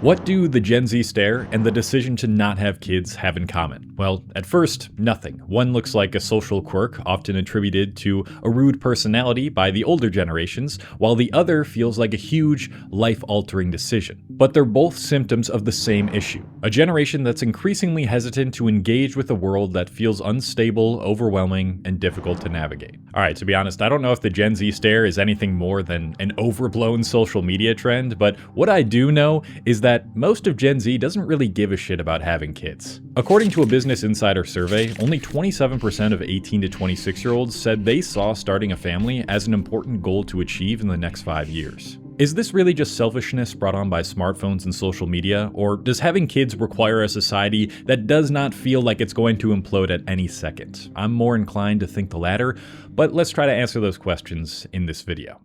What do the Gen Z stare and the decision to not have kids have in common? Well, at first, nothing. One looks like a social quirk, often attributed to a rude personality by the older generations, while the other feels like a huge, life-altering decision. But they're both symptoms of the same issue, a generation that's increasingly hesitant to engage with a world that feels unstable, overwhelming, and difficult to navigate. Alright, to be honest, I don't know if the Gen Z stare is anything more than an overblown social media trend, but what I do know is that most of Gen Z doesn't really give a shit about having kids. According to a Business Insider survey, only 27% of 18 to 26-year-olds said they saw starting a family as an important goal to achieve in the next 5 years. Is this really just selfishness brought on by smartphones and social media, or does having kids require a society that does not feel like it's going to implode at any second? I'm more inclined to think the latter, but let's try to answer those questions in this video.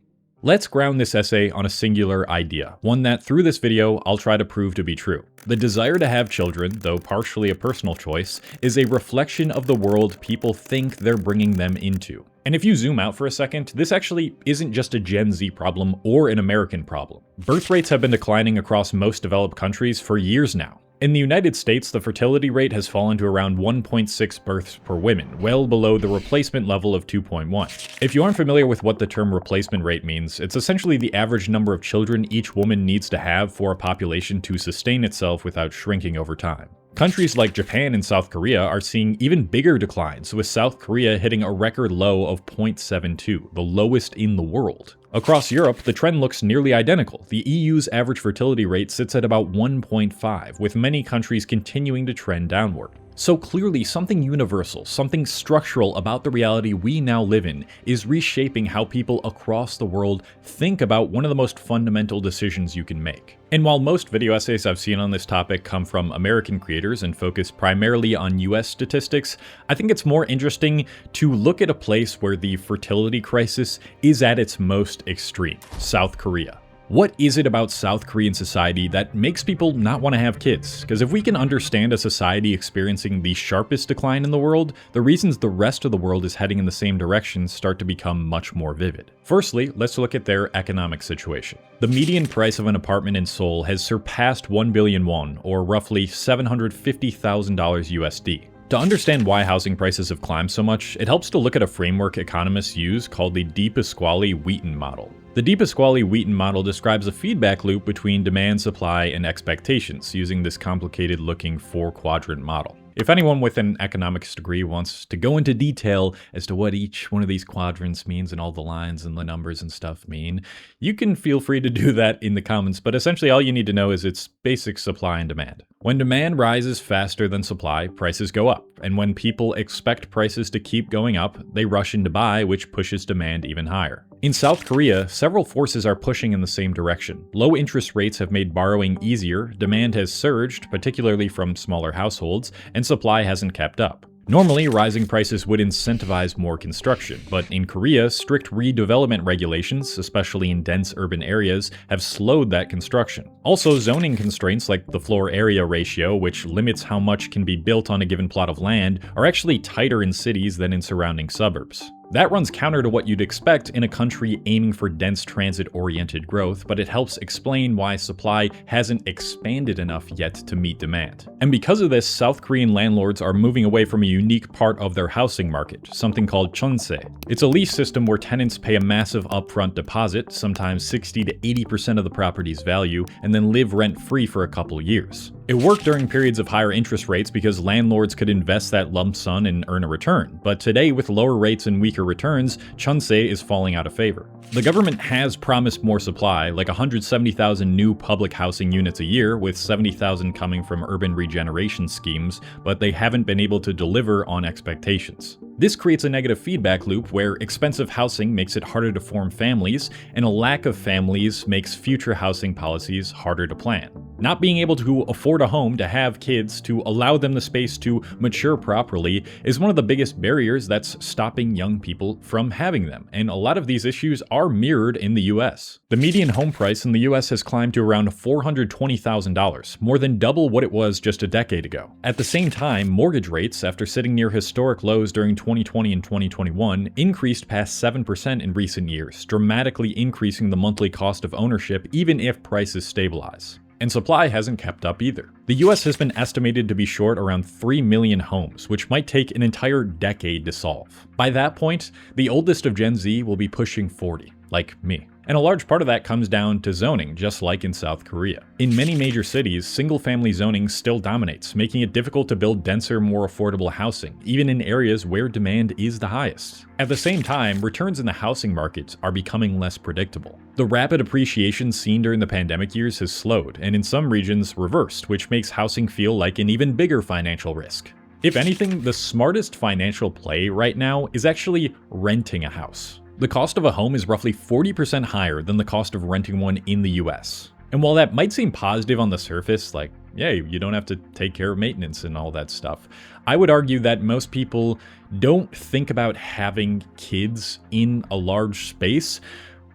Let's ground this essay on a singular idea, one that through this video I'll try to prove to be true. The desire to have children, though partially a personal choice, is a reflection of the world people think they're bringing them into. And if you zoom out for a second, this actually isn't just a Gen Z problem or an American problem. Birth rates have been declining across most developed countries for years now. In the United States, the fertility rate has fallen to around 1.6 births per woman, well below the replacement level of 2.1. If you aren't familiar with what the term replacement rate means, it's essentially the average number of children each woman needs to have for a population to sustain itself without shrinking over time. Countries like Japan and South Korea are seeing even bigger declines, with South Korea hitting a record low of 0.72, the lowest in the world. Across Europe, the trend looks nearly identical. The EU's average fertility rate sits at about 1.5, with many countries continuing to trend downward. So clearly, something universal, something structural about the reality we now live in is reshaping how people across the world think about one of the most fundamental decisions you can make. And while most video essays I've seen on this topic come from American creators and focus primarily on US statistics, I think it's more interesting to look at a place where the fertility crisis is at its most extreme: South Korea. What is it about South Korean society that makes people not want to have kids? Because if we can understand a society experiencing the sharpest decline in the world, the reasons the rest of the world is heading in the same direction start to become much more vivid. Firstly, let's look at their economic situation. The median price of an apartment in Seoul has surpassed 1 billion won, or roughly $750,000 USD. To understand why housing prices have climbed so much, it helps to look at a framework economists use called the De Pasquale-Wheaton model. The De Pasquale-Wheaton model describes a feedback loop between demand, supply, and expectations using this complicated-looking four-quadrant model. If anyone with an economics degree wants to go into detail as to what each one of these quadrants means and all the lines and the numbers and stuff mean, you can feel free to do that in the comments, but essentially all you need to know is it's basic supply and demand. When demand rises faster than supply, prices go up, and when people expect prices to keep going up, they rush in to buy, which pushes demand even higher. In South Korea, several forces are pushing in the same direction. Low interest rates have made borrowing easier, demand has surged, particularly from smaller households, and supply hasn't kept up. Normally, rising prices would incentivize more construction, but in Korea, strict redevelopment regulations, especially in dense urban areas, have slowed that construction. Also, zoning constraints like the floor area ratio, which limits how much can be built on a given plot of land, are actually tighter in cities than in surrounding suburbs. That runs counter to what you'd expect in a country aiming for dense transit-oriented growth, but it helps explain why supply hasn't expanded enough yet to meet demand. And because of this, South Korean landlords are moving away from a unique part of their housing market, something called chonse. It's a lease system where tenants pay a massive upfront deposit, sometimes 60 to 80% of the property's value, and then live rent-free for a couple years. It worked during periods of higher interest rates because landlords could invest that lump sum and earn a return, but today with lower rates and weaker returns, chonse is falling out of favor. The government has promised more supply, like 170,000 new public housing units a year, with 70,000 coming from urban regeneration schemes, but they haven't been able to deliver on expectations. This creates a negative feedback loop where expensive housing makes it harder to form families, and a lack of families makes future housing policies harder to plan. Not being able to afford a home, to have kids, to allow them the space to mature properly is one of the biggest barriers that's stopping young people from having them, and a lot of these issues are mirrored in the US. The median home price in the US has climbed to around $420,000, more than double what it was just a decade ago. At the same time, mortgage rates, after sitting near historic lows during 2020 and 2021, increased past 7% in recent years, dramatically increasing the monthly cost of ownership even if prices stabilize. and supply hasn't kept up either. The US has been estimated to be short around 3 million homes, which might take an entire decade to solve. By that point, the oldest of Gen Z will be pushing 40, like me. And a large part of that comes down to zoning, just like in South Korea. In many major cities, single-family zoning still dominates, making it difficult to build denser, more affordable housing, even in areas where demand is the highest. At the same time, returns in the housing market are becoming less predictable. The rapid appreciation seen during the pandemic years has slowed, and in some regions reversed, which makes housing feel like an even bigger financial risk. If anything, the smartest financial play right now is actually renting a house. The cost of a home is roughly 40% higher than the cost of renting one in the US. And while that might seem positive on the surface, like, yeah, you don't have to take care of maintenance and all that stuff, I would argue that most people don't think about having kids in a large space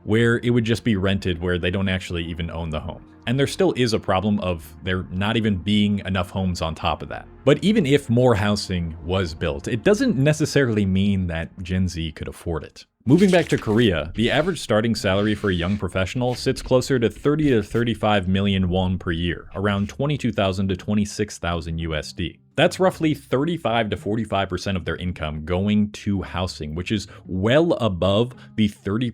where it would just be rented, where they don't actually even own the home. And there still is a problem of there not even being enough homes on top of that. But even if more housing was built, it doesn't necessarily mean that Gen Z could afford it. Moving back to Korea, the average starting salary for a young professional sits closer to 30 to 35 million won per year, around 22,000 to 26,000 USD. That's roughly 35 to 45% of their income going to housing, which is well above the 30%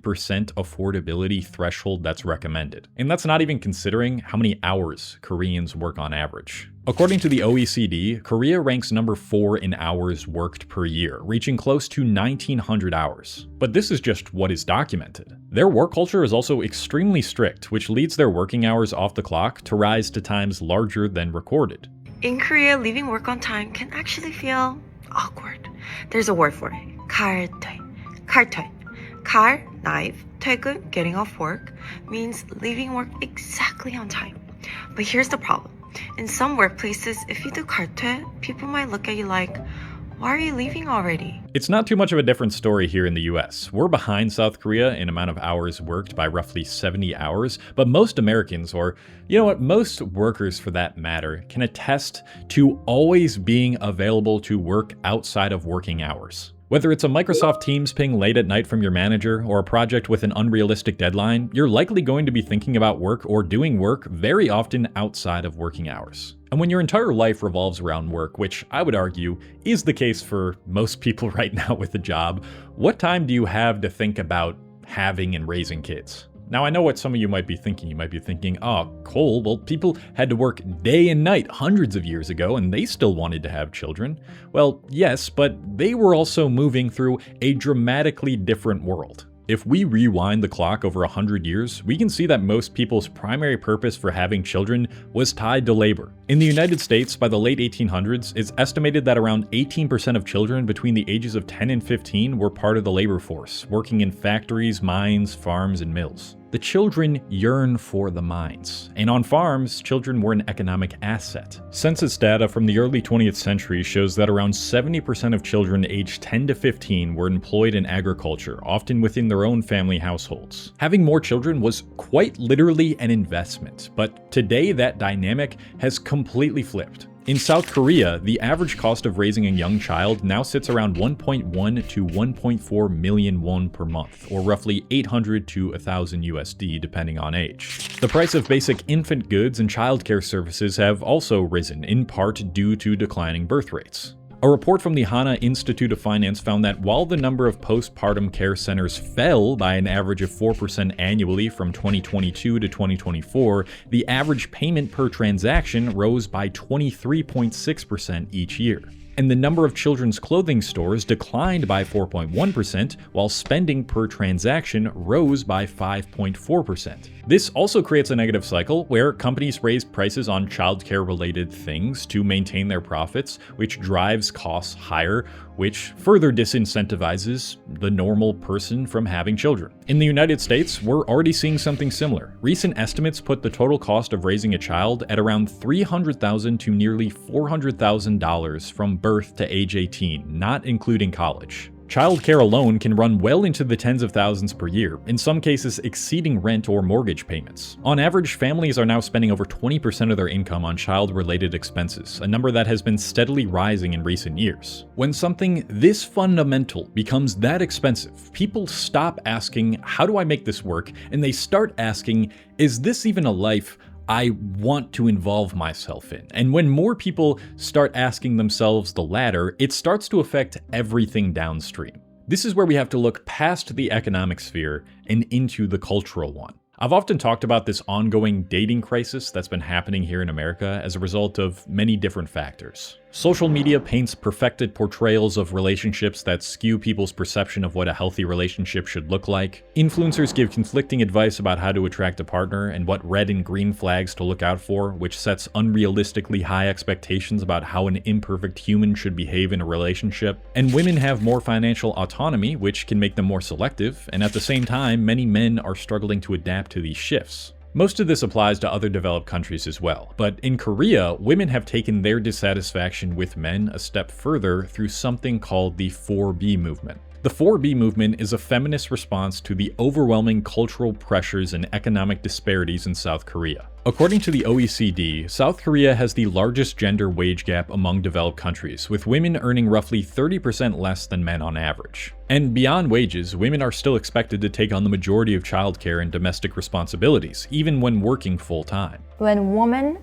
affordability threshold that's recommended. And that's not even considering how many hours Koreans work on average. According to the OECD, Korea ranks number 4 in hours worked per year, reaching close to 1,900 hours. But this is just what is documented. Their work culture is also extremely strict, which leads their working hours off the clock to rise to times larger than recorded. In Korea, leaving work on time can actually feel awkward. There's a word for it, 칼퇴. 칼퇴. 칼, knife, 퇴근, getting off work, means leaving work exactly on time. But here's the problem. In some workplaces, if you do 칼퇴, people might look at you like, why are you leaving already? It's not too much of a different story here in the US. We're behind South Korea in amount of hours worked by roughly 70 hours, but most Americans, or you know what, most workers for that matter, can attest to always being available to work outside of working hours. Whether it's a Microsoft Teams ping late at night from your manager or a project with an unrealistic deadline, you're likely going to be thinking about work or doing work very often outside of working hours. And when your entire life revolves around work, which I would argue is the case for most people right now with a job, what time do you have to think about having and raising kids? Now, I know what some of you might be thinking. You might be thinking, oh, Cole, well, people had to work day and night hundreds of years ago, and they still wanted to have children. Well, yes, but they were also moving through a dramatically different world. If we rewind the clock over 100 years, we can see that most people's primary purpose for having children was tied to labor. In the United States, by the late 1800s, it's estimated that around 18% of children between the ages of 10 and 15 were part of the labor force, working in factories, mines, farms, and mills. The children yearn for the mines, and on farms, children were an economic asset. Census data from the early 20th century shows that around 70% of children aged 10 to 15 were employed in agriculture, often within their own family households. Having more children was quite literally an investment, but today that dynamic has completely flipped. In South Korea, the average cost of raising a young child now sits around 1.1 to 1.4 million won per month, or roughly 800 to 1,000 USD depending on age. The price of basic infant goods and childcare services have also risen, in part due to declining birth rates. A report from the Hana Institute of Finance found that while the number of postpartum care centers fell by an average of 4% annually from 2022 to 2024, the average payment per transaction rose by 23.6% each year. And the number of children's clothing stores declined by 4.1%, while spending per transaction rose by 5.4%. This also creates a negative cycle where companies raise prices on childcare-related things to maintain their profits, which drives costs higher, which further disincentivizes the normal person from having children. In the United States, we're already seeing something similar. Recent estimates put the total cost of raising a child at around $300,000 to nearly $400,000 from birth to age 18, not including college. Childcare alone can run well into the tens of thousands per year, in some cases exceeding rent or mortgage payments. On average, families are now spending over 20% of their income on child-related expenses, a number that has been steadily rising in recent years. When something this fundamental becomes that expensive, people stop asking, how do I make this work? And they start asking, is this even a life I want to involve myself in. And when more people start asking themselves the latter, it starts to affect everything downstream. This is where we have to look past the economic sphere and into the cultural one. I've often talked about this ongoing dating crisis that's been happening here in America as a result of many different factors. Social media paints perfected portrayals of relationships that skew people's perception of what a healthy relationship should look like. Influencers give conflicting advice about how to attract a partner and what red and green flags to look out for, which sets unrealistically high expectations about how an imperfect human should behave in a relationship. And women have more financial autonomy, which can make them more selective, and at the same time, many men are struggling to adapt to these shifts. Most of this applies to other developed countries as well, but in Korea, women have taken their dissatisfaction with men a step further through something called the 4B movement. The 4B movement is a feminist response to the overwhelming cultural pressures and economic disparities in South Korea. According to the OECD, South Korea has the largest gender wage gap among developed countries, with women earning roughly 30% less than men on average. And beyond wages, women are still expected to take on the majority of childcare and domestic responsibilities, even when working full-time. When women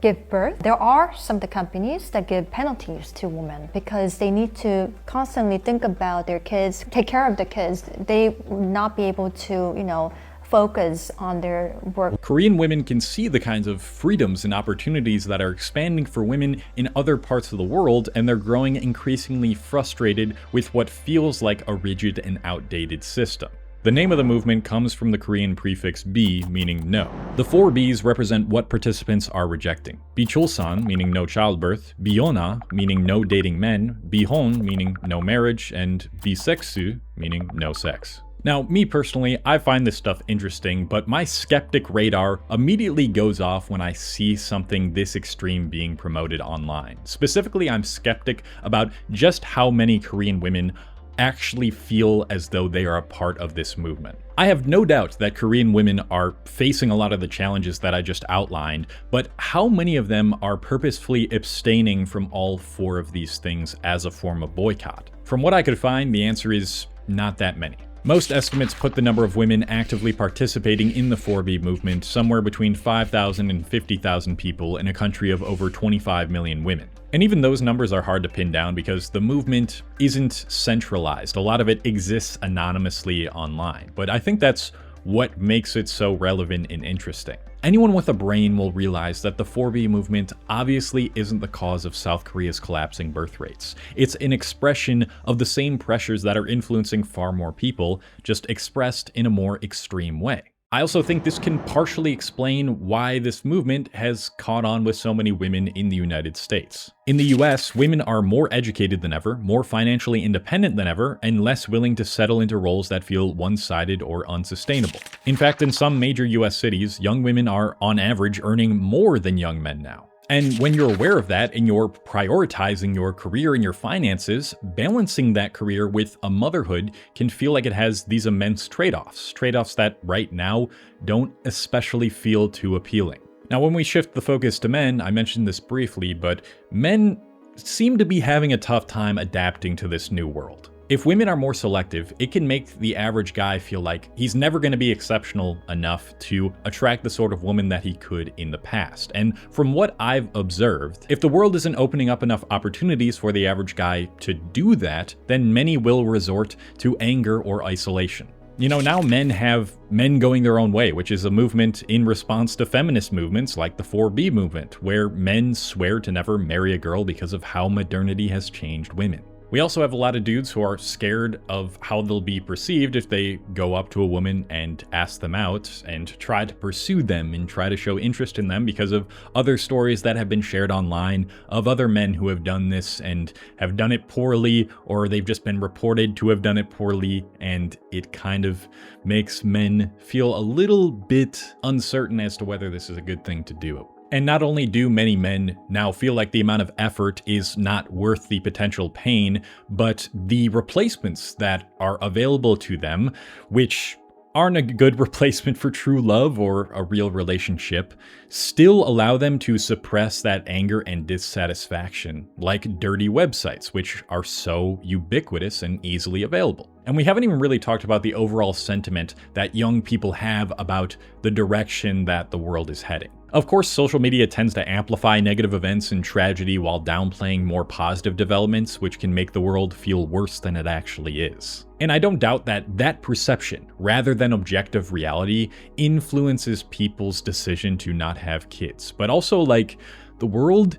give birth, there are some of the companies that give penalties to women because they need to constantly think about their kids, take care of the kids. They will not be able to, focus on their work. Korean women can see the kinds of freedoms and opportunities that are expanding for women in other parts of the world, and they're growing increasingly frustrated with what feels like a rigid and outdated system. The name of the movement comes from the Korean prefix B, meaning no. The 4 Bs represent what participants are rejecting. Bichulsan, meaning no childbirth, Biona, meaning no dating men, Bihon, meaning no marriage, and Biseksu, meaning no sex. Now, me personally, I find this stuff interesting, but my skeptic radar immediately goes off when I see something this extreme being promoted online. Specifically, I'm skeptic about just how many Korean women actually feel as though they are a part of this movement. I have no doubt that Korean women are facing a lot of the challenges that I just outlined, but how many of them are purposefully abstaining from all 4 of these things as a form of boycott? From what I could find, the answer is not that many. Most estimates put the number of women actively participating in the 4B movement somewhere between 5,000 and 50,000 people in a country of over 25 million women. And even those numbers are hard to pin down because the movement isn't centralized. A lot of it exists anonymously online, but I think that's what makes it so relevant and interesting. Anyone with a brain will realize that the 4B movement obviously isn't the cause of South Korea's collapsing birth rates. It's an expression of the same pressures that are influencing far more people, just expressed in a more extreme way. I also think this can partially explain why this movement has caught on with so many women in the United States. In the US, women are more educated than ever, more financially independent than ever, and less willing to settle into roles that feel one-sided or unsustainable. In fact, in some major US cities, young women are, on average, earning more than young men now. And when you're aware of that and you're prioritizing your career and your finances, balancing that career with a motherhood can feel like it has these immense trade-offs that right now don't especially feel too appealing. Now, when we shift the focus to men, I mentioned this briefly, but men seem to be having a tough time adapting to this new world. If women are more selective, it can make the average guy feel like he's never going to be exceptional enough to attract the sort of woman that he could in the past. And from what I've observed, if the world isn't opening up enough opportunities for the average guy to do that, then many will resort to anger or isolation. Now men have men going their own way, which is a movement in response to feminist movements like the 4B movement, where men swear to never marry a girl because of how modernity has changed women. We also have a lot of dudes who are scared of how they'll be perceived if they go up to a woman and ask them out and try to pursue them and try to show interest in them because of other stories that have been shared online of other men who have done this and have done it poorly, or they've just been reported to have done it poorly, and it kind of makes men feel a little bit uncertain as to whether this is a good thing to do. And not only do many men now feel like the amount of effort is not worth the potential pain, but the replacements that are available to them, which aren't a good replacement for true love or a real relationship, still allow them to suppress that anger and dissatisfaction, like dirty websites, which are so ubiquitous and easily available. And we haven't even really talked about the overall sentiment that young people have about the direction that the world is heading. Of course, social media tends to amplify negative events and tragedy while downplaying more positive developments, which can make the world feel worse than it actually is. And I don't doubt that that perception, rather than objective reality, influences people's decision to not have kids. But also, like, the world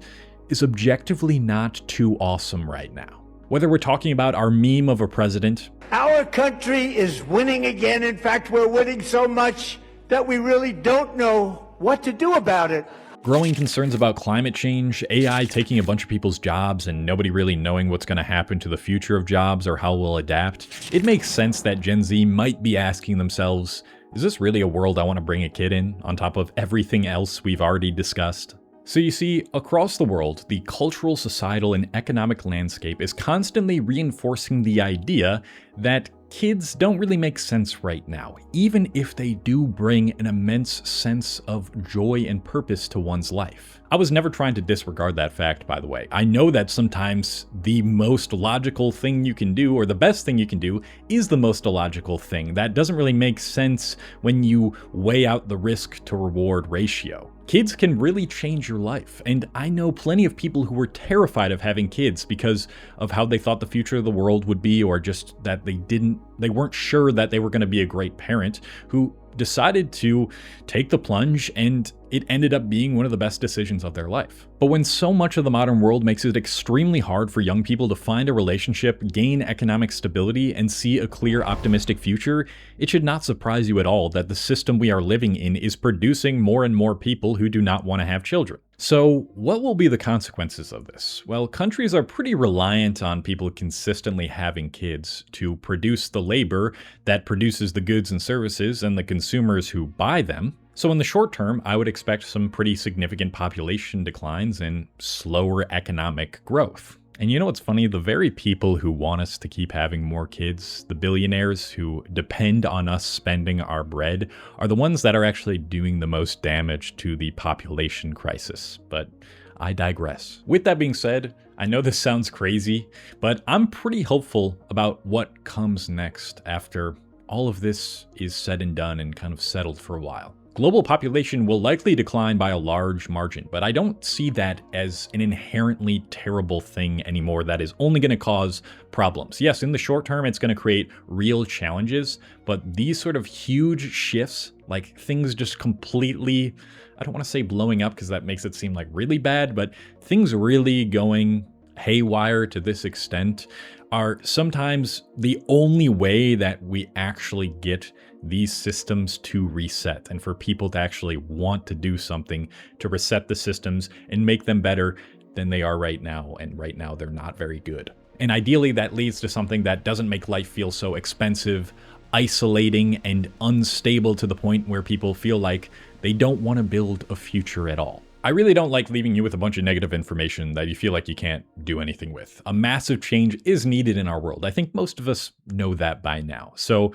is objectively not too awesome right now. Whether we're talking about our meme of a president, our country is winning again. In fact, we're winning so much that we really don't know what to do about it. Growing concerns about climate change, AI taking a bunch of people's jobs, and nobody really knowing what's going to happen to the future of jobs or how we'll adapt, it makes sense that Gen Z might be asking themselves, is this really a world I want to bring a kid in, on top of everything else we've already discussed? So you see, across the world, the cultural, societal, and economic landscape is constantly reinforcing the idea that kids don't really make sense right now, even if they do bring an immense sense of joy and purpose to one's life. I was never trying to disregard that fact, by the way. I know that sometimes the most logical thing you can do, or the best thing you can do, is the most illogical thing. That doesn't really make sense when you weigh out the risk to reward ratio. Kids can really change your life, and I know plenty of people who were terrified of having kids because of how they thought the future of the world would be, or just that they weren't sure that they were going to be a great parent, who decided to take the plunge, and it ended up being one of the best decisions of their life. But when so much of the modern world makes it extremely hard for young people to find a relationship, gain economic stability, and see a clear, optimistic future, it should not surprise you at all that the system we are living in is producing more and more people who do not want to have children. So, what will be the consequences of this? Well, countries are pretty reliant on people consistently having kids to produce the labor that produces the goods and services and the consumers who buy them. So in the short term, I would expect some pretty significant population declines and slower economic growth. And you know what's funny? The very people who want us to keep having more kids, the billionaires who depend on us spending our bread, are the ones that are actually doing the most damage to the population crisis. But I digress. With that being said, I know this sounds crazy, but I'm pretty hopeful about what comes next after all of this is said and done and kind of settled for a while. Global population will likely decline by a large margin, but I don't see that as an inherently terrible thing anymore that is only going to cause problems. Yes, in the short term, it's going to create real challenges, but these sort of huge shifts, like things just completely, I don't want to say blowing up because that makes it seem like really bad, but things really going haywire to this extent are sometimes the only way that we actually get these systems to reset, and for people to actually want to do something to reset the systems and make them better than they are right now. And right now they're not very good. And ideally that leads to something that doesn't make life feel so expensive, isolating, and unstable to the point where people feel like they don't want to build a future at all. I really don't like leaving you with a bunch of negative information that you feel like you can't do anything with. A massive change is needed in our world. I think most of us know that by now. So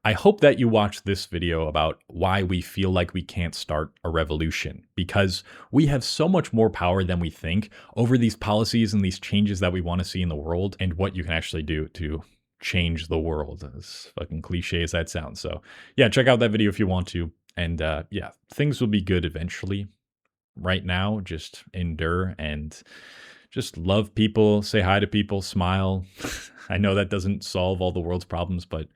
I hope that you watch this video about why we feel like we can't start a revolution, because we have so much more power than we think over these policies and these changes that we want to see in the world, and what you can actually do to change the world, as fucking cliche as that sounds. So yeah, check out that video if you want to. And yeah, things will be good eventually. Right now, just endure and just love people, say hi to people, smile. I know that doesn't solve all the world's problems, but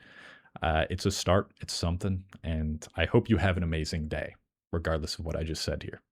it's a start, it's something, and I hope you have an amazing day, regardless of what I just said here.